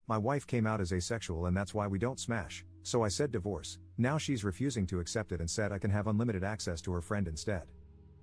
My wife came out as asexual and that's why we don't smash, so I said divorce. Now she's refusing to accept it and said I can have unlimited access to her friend instead.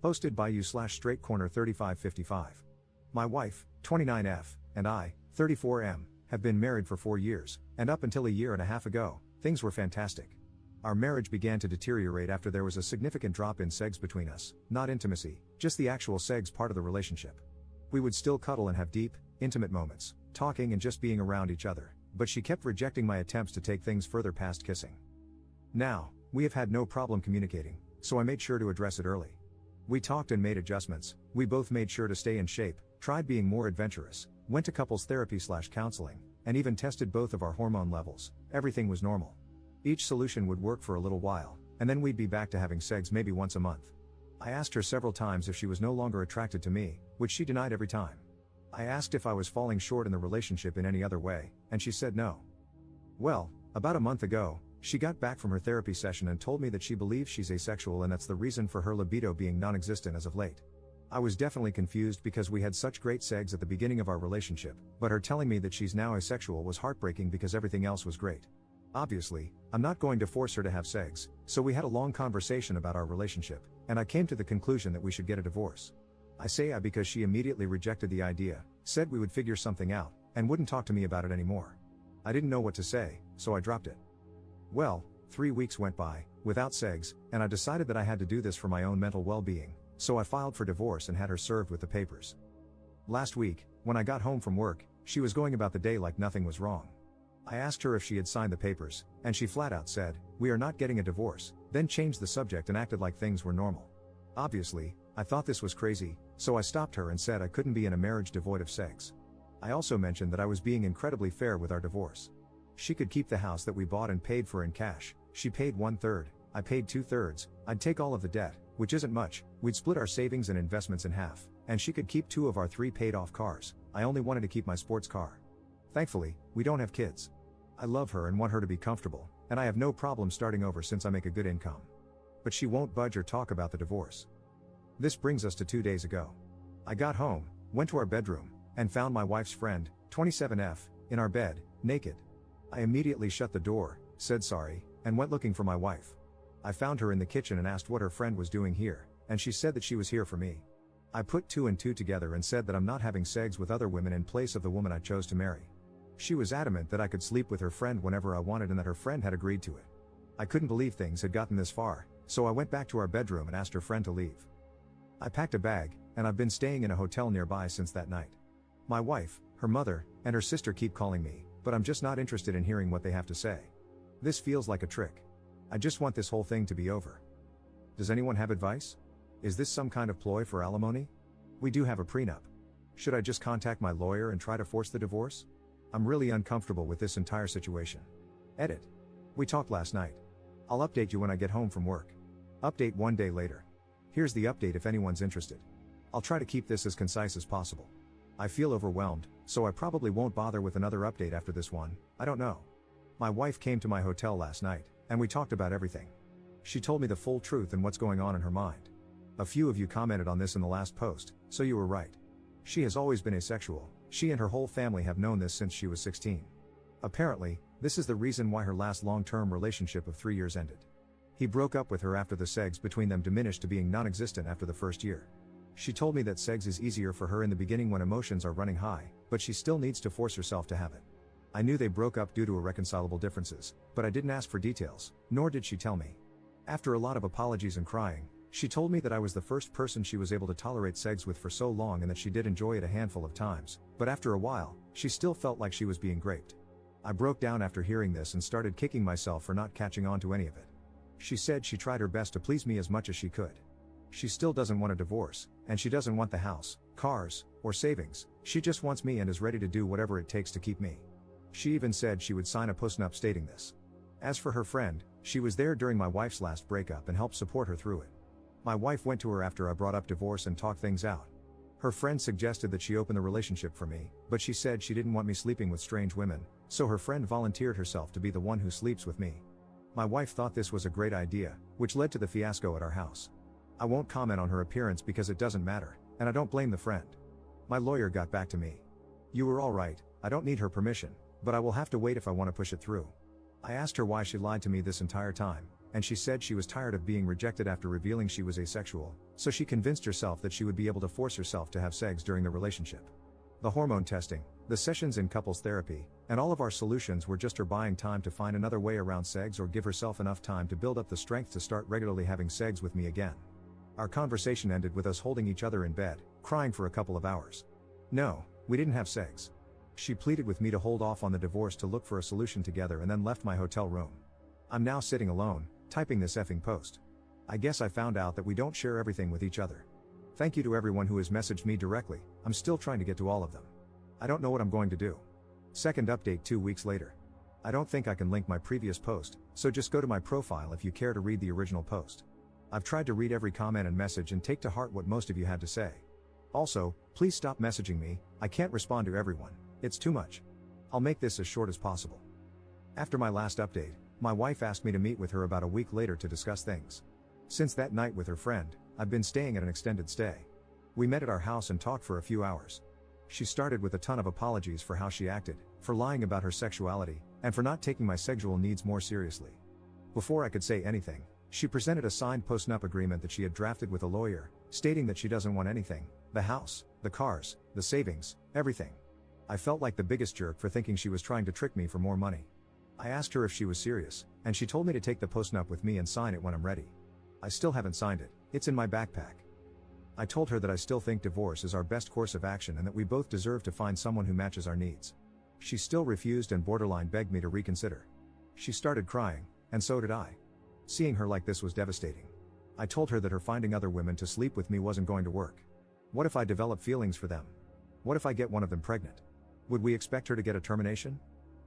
Posted by you/straightcorner3555. My wife, 29F, and I, 34M, have been married for 4 years, and up until a year and a half ago, things were fantastic. Our marriage began to deteriorate after there was a significant drop in sex between us, not intimacy, just the actual sex part of the relationship. We would still cuddle and have deep, intimate moments, talking and just being around each other, but she kept rejecting my attempts to take things further past kissing. Now, we have had no problem communicating, so I made sure to address it early. We talked and made adjustments, we both made sure to stay in shape, tried being more adventurous, went to couples therapy/counseling, and even tested both of our hormone levels. Everything was normal. Each solution would work for a little while, and then we'd be back to having sex maybe once a month. I asked her several times if she was no longer attracted to me, which she denied every time. I asked if I was falling short in the relationship in any other way, and she said no. Well, about a month ago, she got back from her therapy session and told me that she believes she's asexual and that's the reason for her libido being non-existent as of late. I was definitely confused because we had such great sex at the beginning of our relationship, but her telling me that she's now asexual was heartbreaking because everything else was great. Obviously, I'm not going to force her to have sex, so we had a long conversation about our relationship, and I came to the conclusion that we should get a divorce. I say because she immediately rejected the idea, said we would figure something out, and wouldn't talk to me about it anymore. I didn't know what to say, so I dropped it. Well, 3 weeks went by, without sex, and I decided that I had to do this for my own mental well-being, so I filed for divorce and had her served with the papers. Last week, when I got home from work, she was going about the day like nothing was wrong. I asked her if she had signed the papers, and she flat out said, "We are not getting a divorce," then changed the subject and acted like things were normal. Obviously, I thought this was crazy, so I stopped her and said I couldn't be in a marriage devoid of sex. I also mentioned that I was being incredibly fair with our divorce. She could keep the house that we bought and paid for in cash, she paid 1/3, I paid 2/3, I'd take all of the debt, which isn't much, we'd split our savings and investments in half, and she could keep 2 of our 3 paid off cars. I only wanted to keep my sports car. Thankfully, we don't have kids. I love her and want her to be comfortable, and I have no problem starting over since I make a good income. But she won't budge or talk about the divorce. This brings us to 2 days ago. I got home, went to our bedroom, and found my wife's friend, 27F, in our bed, naked. I immediately shut the door, said sorry, and went looking for my wife. I found her in the kitchen and asked what her friend was doing here, and she said that she was here for me. I put 2 and 2 together and said that I'm not having sex with other women in place of the woman I chose to marry. She was adamant that I could sleep with her friend whenever I wanted and that her friend had agreed to it. I couldn't believe things had gotten this far, so I went back to our bedroom and asked her friend to leave. I packed a bag, and I've been staying in a hotel nearby since that night. My wife, her mother, and her sister keep calling me, but I'm just not interested in hearing what they have to say. This feels like a trick. I just want this whole thing to be over. Does anyone have advice? Is this some kind of ploy for alimony? We do have a prenup. Should I just contact my lawyer and try to force the divorce? I'm really uncomfortable with this entire situation. Edit. We talked last night. I'll update you when I get home from work. Update 1 day later. Here's the update if anyone's interested. I'll try to keep this as concise as possible. I feel overwhelmed, so I probably won't bother with another update after this one, I don't know. My wife came to my hotel last night, and we talked about everything. She told me the full truth and what's going on in her mind. A few of you commented on this in the last post, so you were right. She has always been asexual, she and her whole family have known this since she was 16. Apparently, this is the reason why her last long-term relationship of 3 years ended. He broke up with her after the sex between them diminished to being non-existent after the first year. She told me that sex is easier for her in the beginning when emotions are running high, but she still needs to force herself to have it. I knew they broke up due to irreconcilable differences, but I didn't ask for details, nor did she tell me. After a lot of apologies and crying, she told me that I was the first person she was able to tolerate sex with for so long and that she did enjoy it a handful of times, but after a while, she still felt like she was being raped. I broke down after hearing this and started kicking myself for not catching on to any of it. She said she tried her best to please me as much as she could. She still doesn't want a divorce, and she doesn't want the house, cars, or savings, she just wants me and is ready to do whatever it takes to keep me. She even said she would sign a postnup stating this. As for her friend, she was there during my wife's last breakup and helped support her through it. My wife went to her after I brought up divorce and talked things out. Her friend suggested that she open the relationship for me, but she said she didn't want me sleeping with strange women, so her friend volunteered herself to be the one who sleeps with me. My wife thought this was a great idea, which led to the fiasco at our house. I won't comment on her appearance because it doesn't matter, and I don't blame the friend. My lawyer got back to me. You were all right, I don't need her permission, but I will have to wait if I want to push it through. I asked her why she lied to me this entire time, and she said she was tired of being rejected after revealing she was asexual, so she convinced herself that she would be able to force herself to have sex during the relationship. The hormone testing, the sessions in couples therapy, and all of our solutions were just her buying time to find another way around sex or give herself enough time to build up the strength to start regularly having sex with me again. Our conversation ended with us holding each other in bed, crying for a couple of hours. No, we didn't have sex. She pleaded with me to hold off on the divorce to look for a solution together and then left my hotel room. I'm now sitting alone, typing this effing post. I guess I found out that we don't share everything with each other. Thank you to everyone who has messaged me directly. I'm still trying to get to all of them. I don't know what I'm going to do. Second update 2 weeks later. I don't think I can link my previous post, so just go to my profile if you care to read the original post. I've tried to read every comment and message and take to heart what most of you had to say. Also, please stop messaging me, I can't respond to everyone, it's too much. I'll make this as short as possible. After my last update, my wife asked me to meet with her about a week later to discuss things. Since that night with her friend, I've been staying at an extended stay. We met at our house and talked for a few hours. She started with a ton of apologies for how she acted, for lying about her sexuality, and for not taking my sexual needs more seriously. Before I could say anything, she presented a signed post-nup agreement that she had drafted with a lawyer, stating that she doesn't want anything, the house, the cars, the savings, everything. I felt like the biggest jerk for thinking she was trying to trick me for more money. I asked her if she was serious, and she told me to take the post-nup with me and sign it when I'm ready. I still haven't signed it, it's in my backpack. I told her that I still think divorce is our best course of action and that we both deserve to find someone who matches our needs. She still refused and borderline begged me to reconsider. She started crying, and so did I. Seeing her like this was devastating. I told her that her finding other women to sleep with me wasn't going to work. What if I develop feelings for them? What if I get one of them pregnant? Would we expect her to get a termination?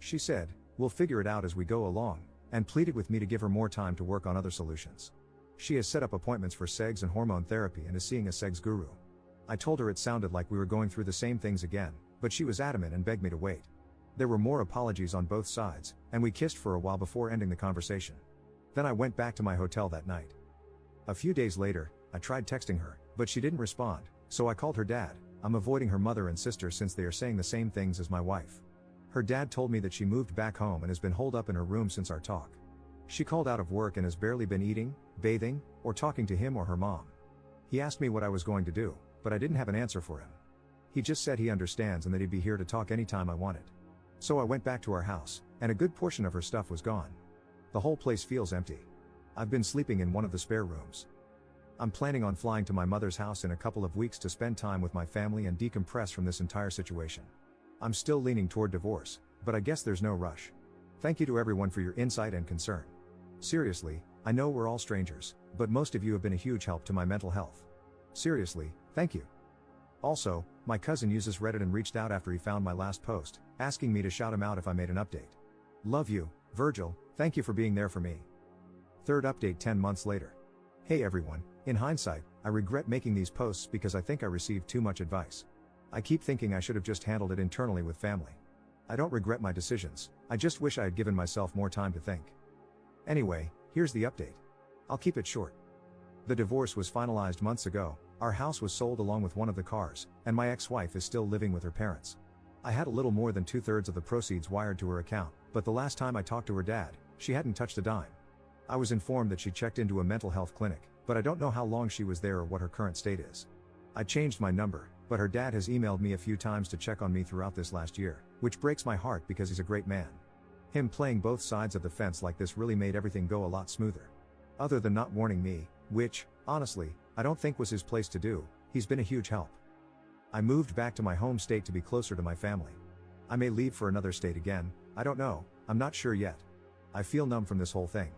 She said, we'll figure it out as we go along, and pleaded with me to give her more time to work on other solutions. She has set up appointments for sex and hormone therapy and is seeing a sex guru. I told her it sounded like we were going through the same things again, but she was adamant and begged me to wait. There were more apologies on both sides, and we kissed for a while before ending the conversation. Then I went back to my hotel that night. A few days later, I tried texting her, but she didn't respond, so I called her dad. I'm avoiding her mother and sister since they are saying the same things as my wife. Her dad told me that she moved back home and has been holed up in her room since our talk. She called out of work and has barely been eating, bathing, or talking to him or her mom. He asked me what I was going to do, but I didn't have an answer for him. He just said he understands and that he'd be here to talk anytime I wanted. So I went back to our house, and a good portion of her stuff was gone. The whole place feels empty. I've been sleeping in one of the spare rooms. I'm planning on flying to my mother's house in a couple of weeks to spend time with my family and decompress from this entire situation. I'm still leaning toward divorce, but I guess there's no rush. Thank you to everyone for your insight and concern. Seriously, I know we're all strangers, but most of you have been a huge help to my mental health. Seriously, thank you. Also, my cousin uses Reddit and reached out after he found my last post, asking me to shout him out if I made an update. Love you, Virgil, thank you for being there for me. Third update 10 months later. Hey everyone, in hindsight, I regret making these posts because I think I received too much advice. I keep thinking I should have just handled it internally with family. I don't regret my decisions, I just wish I had given myself more time to think. Anyway, here's the update. I'll keep it short. The divorce was finalized months ago, our house was sold along with one of the cars, and my ex-wife is still living with her parents. I had a little more than 2/3 of the proceeds wired to her account, but the last time I talked to her dad, she hadn't touched a dime. I was informed that she checked into a mental health clinic, but I don't know how long she was there or what her current state is. I changed my number, but her dad has emailed me a few times to check on me throughout this last year, which breaks my heart because he's a great man. Him playing both sides of the fence like this really made everything go a lot smoother. Other than not warning me, which, honestly, I don't think was his place to do, he's been a huge help. I moved back to my home state to be closer to my family. I may leave for another state again, I don't know, I'm not sure yet. I feel numb from this whole thing.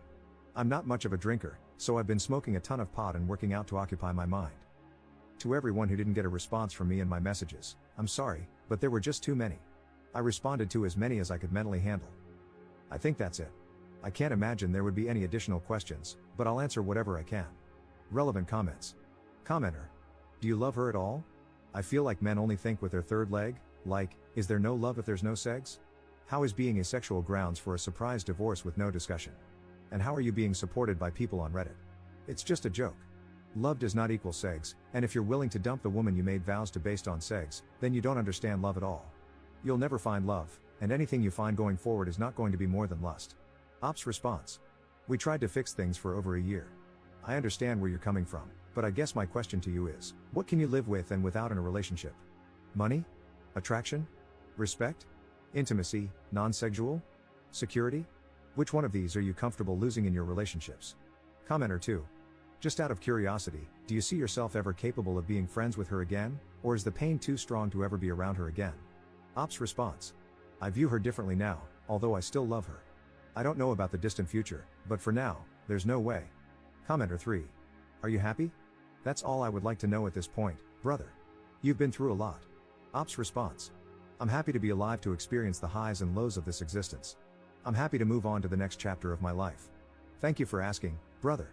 I'm not much of a drinker, so I've been smoking a ton of pot and working out to occupy my mind. To everyone who didn't get a response from me in my messages, I'm sorry, but there were just too many. I responded to as many as I could mentally handle. I think that's it. I can't imagine there would be any additional questions, but I'll answer whatever I can. Relevant comments. Commenter. Do you love her at all? I feel like men only think with their third leg, like, is there no love if there's no sex? How is being asexual grounds for a surprise divorce with no discussion? And how are you being supported by people on Reddit? It's just a joke. Love does not equal sex, and if you're willing to dump the woman you made vows to based on sex, then you don't understand love at all. You'll never find love, and anything you find going forward is not going to be more than lust. Ops response. We tried to fix things for over a year. I understand where you're coming from, but I guess my question to you is, what can you live with and without in a relationship? Money? Attraction? Respect? Intimacy, non-sexual? Security? Which one of these are you comfortable losing in your relationships? Commenter 2. Just out of curiosity, do you see yourself ever capable of being friends with her again, or is the pain too strong to ever be around her again? Ops response. I view her differently now, although I still love her. I don't know about the distant future, but for now, there's no way. Commenter 3. Are you happy? That's all I would like to know at this point, brother. You've been through a lot. Ops response. I'm happy to be alive to experience the highs and lows of this existence. I'm happy to move on to the next chapter of my life. Thank you for asking, brother.